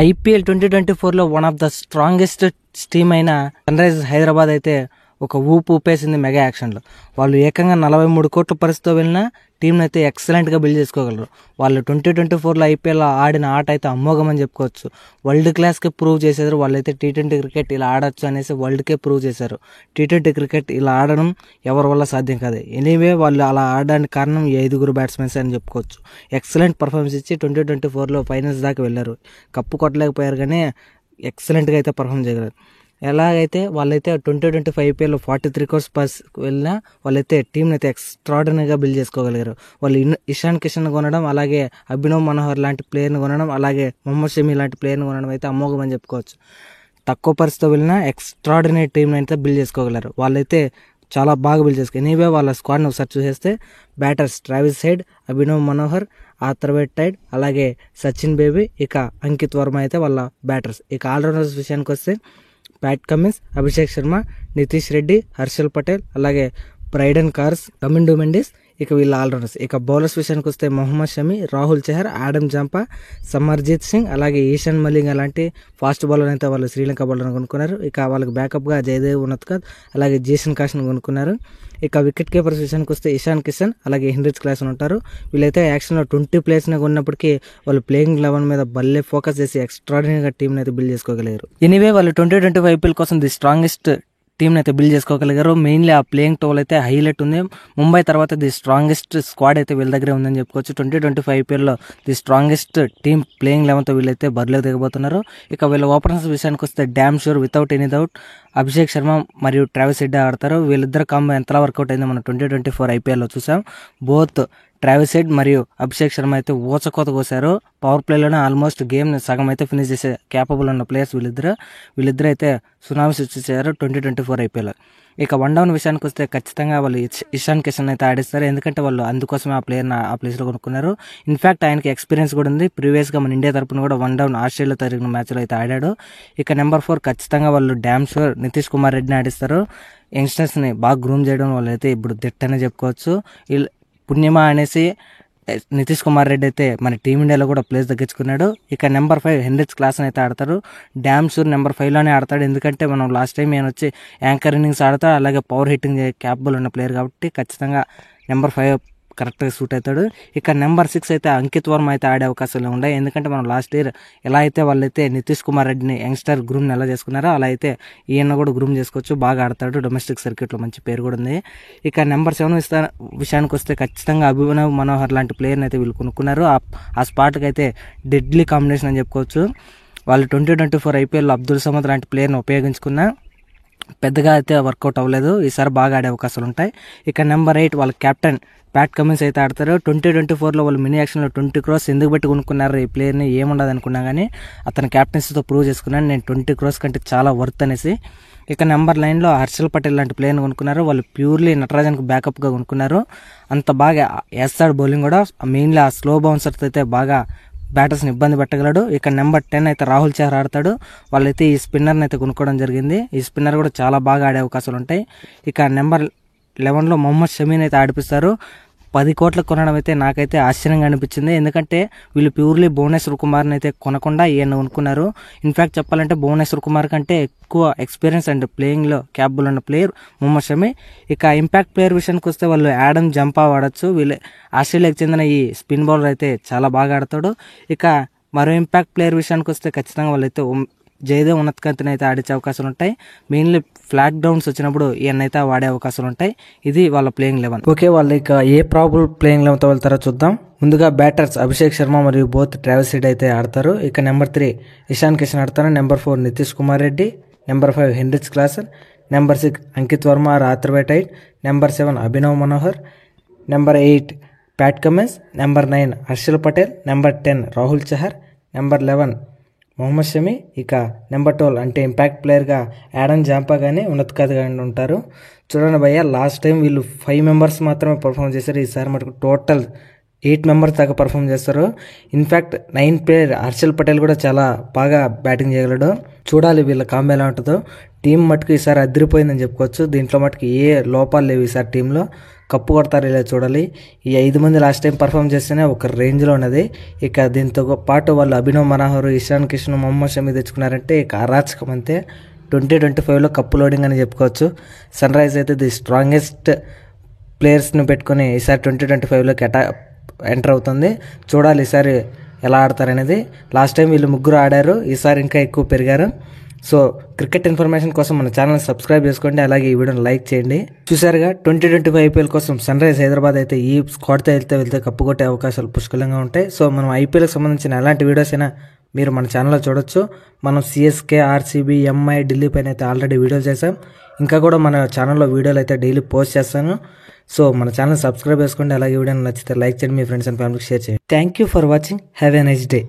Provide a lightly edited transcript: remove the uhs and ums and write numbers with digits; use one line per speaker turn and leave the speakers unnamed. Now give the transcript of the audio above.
IPL 2024లో one of the strongest team అయిన Sunrisers Hyderabad అయితే ఒక ఊపు ఊపేసింది మెగా యాక్షన్లో. వాళ్ళు ఏకంగా 43 కోట్ల పరిస్థితితో వెళ్ళిన టీంని అయితే ఎక్సలెంట్గా బిల్డ్ చేసుకోగలరు. వాళ్ళు 2024లో ఐపీఎల్లో ఆడిన ఆట అయితే అమోఘం అని చెప్పుకోవచ్చు. వరల్డ్ క్లాస్కే ప్రూవ్ చేశారు. వాళ్ళైతే టీ20 క్రికెట్ ఇలా ఆడొచ్చు అనేసి వరల్డ్కే ప్రూవ్ చేశారు. టీ20 క్రికెట్ ఇలా ఆడడం ఎవరి వల్ల సాధ్యం కాదు. ఎనీవే వాళ్ళు అలా ఆడడానికి కారణం ఈ 5 బ్యాట్స్మెన్స్ అని చెప్పుకోవచ్చు. ఎక్సలెంట్ పర్ఫార్మెన్స్ ఇచ్చి 2024లో ఫైనల్స్ దాకా వెళ్ళారు. కప్పు కొట్టలేకపోయారు కానీ ఎక్సలెంట్గా అయితే పర్ఫామ్ చేయగలరు. ఎలాగైతే వాళ్ళైతే 2025 ఐపీఎల్లో 43 crores పర్స్ వెళ్ళినా వాళ్ళైతే టీంని అయితే ఎక్స్ట్రాడినరీగా బిల్డ్ చేసుకోగలిగారు. వాళ్ళు ఇషాన్ కిషన్ కొనడం, అలాగే అభినవ్ మనోహర్ లాంటి ప్లేయర్ని కొనడం, అలాగే మొహమ్మద్ షమీ లాంటి ప్లేయర్ని కొనడం అయితే అమోఘం అని చెప్పుకోవచ్చు. తక్కువ పరిస్థితితో వెళ్ళినా ఎక్స్ట్రాడినరీ టీంని అయితే బిల్డ్ చేసుకోగలరు. వాళ్ళైతే చాలా బాగా బిల్డ్ చేసుకో. ఎనీవే వాళ్ళ స్క్వాడ్ని ఒకసారి చూసేస్తే batters Travis Head, Abhinav Manohar, Atharva Taide, అలాగే సచిన్ బేబీ, ఇక అంకిత్ వర్మ అయితే వాళ్ళ బ్యాటర్స్. ఇక ఆల్రౌండర్స్ విషయానికి వస్తే ప్యాట్ కమిన్స్, అభిషేక్ శర్మ, నితీష్ రెడ్డి, హర్షల్ పటేల్, అలాగే బ్రైడన్ కార్స్, కమిండు మెండిస్, ఇక వీళ్ళ ఆల్రౌండర్స్. ఇక బౌలర్స్ విషయానికి వస్తే మొహమ్మద్ షమీ, రాహుల్ చహర్, ఆడమ్ జంపా, సమర్జిత్ సింగ్, అలాగే ఈశాన్ మలింగ్ అలాంటి ఫాస్ట్ బౌలర్ అయితే వాళ్ళు శ్రీలంక బౌలర్ని కొనుక్కున్నారు. ఇక వాళ్ళకి బ్యాకప్గా జయదేవ్ ఉన్నత్కర్, అలాగే జేసన్ కాష్ని కొనుక్కున్నారు. ఇక వికెట్ కీపర్స్ విషయానికి వస్తే ఇషాన్ కిషన్, అలాగే హెన్రిచ్ క్లాసన్ ఉంటారు. వీళ్ళైతే యాక్షన్లో 20 ప్లేయర్స్ని కొన్నప్పటికీ వాళ్ళు ప్లేయింగ్ 11 మీద భలే ఫోకస్ చేసి ఎక్స్ట్రాడినరీగా టీంని అయితే బిల్డ్ చేసుకోగలిగారు. ఎనీవే వాళ్ళు 2025 ఐపీఎల్ కోసం ది స్ట్రాంగెస్ట్ టీంని అయితే బిల్డ్ చేసుకోగలిగారు. మెయిన్లీ ఆ ప్లేయింగ్ టోల్ అయితే హైలైట్ ఉంది. ముంబై తర్వాత ది స్ట్రాంగెస్ట్ స్క్వాడ్ అయితే వీళ్ళ దగ్గరే ఉందని చెప్పుకోవచ్చు. 2025 ఐపీఎల్లో ది స్ట్రాంగెస్ట్ టీం ప్లేయింగ్ 11తో వీళ్ళైతే బరిలోకి దిగబోతున్నారు. ఇక వీళ్ళ ఓపెనర్స్ విషయానికి వస్తే damn sure without any doubt Abhishek Sharma మరియు ట్రావిస్ హెడ్ ఆడతారు. వీళ్ళిద్దరు కాంబో ఎంతలా వర్కౌట్ అయిందో మనం 2024 ఐపీఎల్లో చూసాం. బోత్ ట్రావిస్ హెడ్ మరియు అభిషేక్ శర్మ అయితే ఊచకోత కోసారు. పవర్ ప్లేలోనే ఆల్మోస్ట్ గేమ్ని సగం అయితే ఫినిష్ చేసే క్యాపబుల్ ఉన్న ప్లేయర్స్ వీళ్ళిద్దరు అయితే సునామీ సృష్టించారు 2024 ఐపీఎల్. ఇక వన్ డౌన్ విషయానికి వస్తే ఖచ్చితంగా వాళ్ళు ఇషాన్ కిషన్ అయితే ఆడిస్తారు. ఎందుకంటే వాళ్ళు అందుకోసమే ఆ ప్లేయర్ని ఆ ప్లేస్లో కొనుక్కున్నారు. ఇన్ఫాక్ట్ ఆయనకి ఎక్స్పీరియన్స్ కూడా ఉంది. ప్రీవియస్గా మన ఇండియా తరపున కూడా వన్ డౌన్ ఆస్ట్రేలియా జరిగిన మ్యాచ్లో అయితే ఆడాడు. ఇక నెంబర్ 4 ఖచ్చితంగా వాళ్ళు డ్యామ్ షూర్ నితీష్ కుమార్ రెడ్డిని ఆడిస్తారు. యంగ్స్టర్స్ని బాగా గ్రూమ్ చేయడం వాళ్ళు అయితే ఇప్పుడు దిట్టనే చెప్పుకోవచ్చు. పుణ్యమా అనేసి నితీష్ కుమార్ రెడ్డి అయితే మన టీమిండియాలో కూడా ప్లేస్ దక్కించుకున్నాడు. ఇక నెంబర్ 5 హెన్రిచ్ క్లాసన్ అయితే ఆడతారు. డ్యామ్ షూర్ నెంబర్ 5లోనే ఆడతాడు. ఎందుకంటే మనం లాస్ట్ టైం ఆయన వచ్చి యాంకర్ ఇన్నింగ్స్ ఆడతాడు, అలాగే పవర్ హిట్టింగ్ క్యాపబుల్ ఉన్న ప్లేయర్ కాబట్టి ఖచ్చితంగా నెంబర్ 5 కరెక్ట్గా సూట్ అవుతాడు. ఇక నెంబర్ 6 అయితే అంకిత్ వర్మ అయితే ఆడే అవకాశాలు ఉన్నాయి. ఎందుకంటే మనం లాస్ట్ ఇయర్ ఎలా అయితే వాళ్ళైతే నితీష్ కుమార్ రెడ్డిని యంగ్స్టర్ గ్రూమ్ని ఎలా చేసుకున్నారో అలా అయితే ఈయన కూడా గ్రూమ్ చేసుకోవచ్చు. బాగా ఆడతాడు. డొమెస్టిక్ సర్క్యూట్లో మంచి పేరు కూడా ఉంది. ఇక నెంబర్ 7 విషయానికి వస్తే ఖచ్చితంగా అభినవ్ మనోహర్ లాంటి ప్లేయర్ని అయితే వీళ్ళు కొనుక్కున్నారు. ఆ స్పాట్కి అయితే డెడ్లీ కాంబినేషన్ అని చెప్పుకోవచ్చు. వాళ్ళు 2024 ఐపీఎల్లో అబ్దుల్ సమద్ లాంటి ప్లేయర్ని ఉపయోగించుకున్న పెద్దగా అయితే వర్కౌట్ అవ్వలేదు. ఈసారి బాగా ఆడే అవకాశాలు ఉంటాయి. ఇక నెంబర్ 8 వాళ్ళ కెప్టెన్ ప్యాట్ కమిన్స్ అయితే ఆడతారు. 2024లో వాళ్ళు మినీ యాక్షన్లో 20 crores ఎందుకు పెట్టి కొనుక్కున్నారు ఈ ప్లేయర్ని ఏముండదు అనుకున్నా కానీ అతను క్యాప్టెన్సీతో ప్రూవ్ చేసుకున్నాను. నేను 20 crores కంటే చాలా వర్త్ అనేసి. ఇక నెంబర్ 9లో హర్షల్ పటేల్ లాంటి ప్లేయర్ని కొనుక్కున్నారు. వాళ్ళు ప్యూర్లీ నటరాజన్కి బ్యాకప్గా కొనుక్కున్నారు. అంత బాగా వేస్తాడు బౌలింగ్ కూడా. మెయిన్లీ ఆ స్లో బౌన్సర్స్ అయితే బాగా బ్యాటర్స్ని ఇబ్బంది పెట్టగలడు. ఇక నెంబర్ 10 అయితే రాహుల్ చహర్ ఆడతాడు. వాళ్ళైతే ఈ స్పిన్నర్ని అయితే కొనుక్కోవడం జరిగింది. ఈ స్పిన్నర్ కూడా చాలా బాగా ఆడే అవకాశాలు ఉంటాయి. ఇక నెంబర్ 11లో మొహమ్మద్ షమీని అయితే ఆడిపిస్తారు. 10 కోట్లకు కొనడం అయితే నాకైతే ఆశ్చర్యంగా అనిపించింది. ఎందుకంటే వీళ్ళు ప్యూర్లీ భువనేశ్వర్ కుమార్ని అయితే కొనకుండా ఈయన కొనుక్కున్నారు. ఇన్ఫాక్ట్ చెప్పాలంటే భువనేశ్వర్ కుమార్ కంటే ఎక్కువ ఎక్స్పీరియన్స్ అండ్ ప్లేయింగ్లో క్యాపబుల్ ఉన్న ప్లేయర్ మొహమ్మద్ షమీ. ఇక ఇంపాక్ట్ ప్లేయర్ విషయానికి వస్తే వాళ్ళు ఆడమ్ జంపా వాడచ్చు. వీళ్ళు ఆస్ట్రేలియాకి చెందిన ఈ స్పిన్ బౌలర్ అయితే చాలా బాగా ఆడతాడు. ఇక మరో ఇంపాక్ట్ ప్లేయర్ విషయానికి వస్తే ఖచ్చితంగా వాళ్ళైతే జయదేవ్ ఉన్నత్కర్ని అయితే ఆడించే అవకాశాలు ఉంటాయి. మెయిన్లీ ఫ్లాట్ డౌన్స్ వచ్చినప్పుడు ఈయనైతే వాడే అవకాశాలు ఉంటాయి. ఇది వాళ్ళ ప్లేయింగ్ 11. ఓకే, వాళ్ళు ఇక ఏ ప్రాబుల్ ప్లేయింగ్ 11తో వెళ్తారో చూద్దాం. ముందుగా బ్యాటర్స్ అభిషేక్ శర్మ మరియు బోత్ ట్రావిస్ హెడ్ అయితే ఆడతారు. ఇక నెంబర్ 3 ఇషాన్ కిషన్ ఆడతారు. Number 4 Nitish Kumar Reddy, number 5 Heinrich Klaasen, number 6 Ankit Verma Atharva Taide, number 7 Abhinav Manohar, number 8 Pat Cummins, number 9 Harshal Patel, number 10 Rahul Chahar, number 11 Mohammed Shami. ఇక నెంబర్ 12 అంటే ఇంపాక్ట్ ప్లేయర్గా ఆడమ్ జాంపా కానీ ఉన్నత్కర్ కానీ ఉంటారు. చూడండి భయ్య, లాస్ట్ టైం వీళ్ళు 5 మెంబర్స్ మాత్రమే పర్ఫామ్ చేశారు. ఈసారి మటుకు టోటల్ 8 మెంబర్స్ దాకా పర్ఫామ్ చేస్తారు. ఇన్ఫ్యాక్ట్ 9 ప్లేయర్ హర్షల్ పటేల్ కూడా చాలా బాగా బ్యాటింగ్ చేయగలడు. చూడాలి వీళ్ళ కాంబో ఎలా ఉంటుందో. టీం మటుకు ఈసారి అదిరిపోయిందని చెప్పుకోవచ్చు. దీంట్లో మటుకు ఏ లోపాలు లేవు ఈసారి టీంలో. కప్పు కొడతారు ఇలా చూడాలి. ఈ 5 మంది లాస్ట్ టైం పర్ఫామ్ చేస్తేనే ఒక రేంజ్లో ఉన్నది. ఇక దీంతో పాటు వాళ్ళు అభినవ్ మనోహర్, ఇషాన్ కిషన్, మొహమ్మద్ షమి తెచ్చుకున్నారంటే ఇక అరాచకం అంతే. 2025లో కప్పు లోడింగ్ అని చెప్పుకోవచ్చు. సన్ రైజ్ అయితే ది స్ట్రాంగెస్ట్ ప్లేయర్స్ని పెట్టుకొని ఈసారి 2025లోకి ఎంటర్ అవుతుంది. చూడాలి ఈసారి ఎలా ఆడతారనేది. లాస్ట్ టైం వీళ్ళు 3 ఆడారు, ఈసారి ఇంకా ఎక్కువ పెరిగారు. సో క్రికెట్ ఇన్ఫర్మేషన్ కోసం మన ఛానల్ సబ్స్క్రైబ్ చేసుకోండి, అలాగే ఈ వీడియోని లైక్ చేయండి. చూసారుగా 2025 ఐపీఎల్ కోసం సన్ రైజ్ హైదరాబాద్ అయితే ఈ స్క్వాడ్తో వెళ్తే కప్పు కొట్టే అవకాశాలు పుష్కలంగా ఉంటాయి. సో మనం ఐపీఎల్కి సంబంధించిన ఎలాంటి వీడియోస్ అయినా మీరు మన ఛానల్లో చూడొచ్చు. మనం సిఎస్కే, ఆర్సీబీ, ఎంఐ, ఢిల్లీ పైన అయితే ఆల్రెడీ వీడియోలు చేసాం. ఇంకా కూడా మన ఛానల్లో వీడియోలు అయితే డైలీ పోస్ట్ చేస్తాను. సో మన ఛానల్ సబ్స్క్రైబ్ చేసుకోండి, అలాగే వీడియోని నచ్చితే లైక్ చేయండి, మీ ఫ్రెండ్స్ అండ్ ఫ్యామిలీకి షేర్ చేయండి. Thank you for watching. Have a nice day.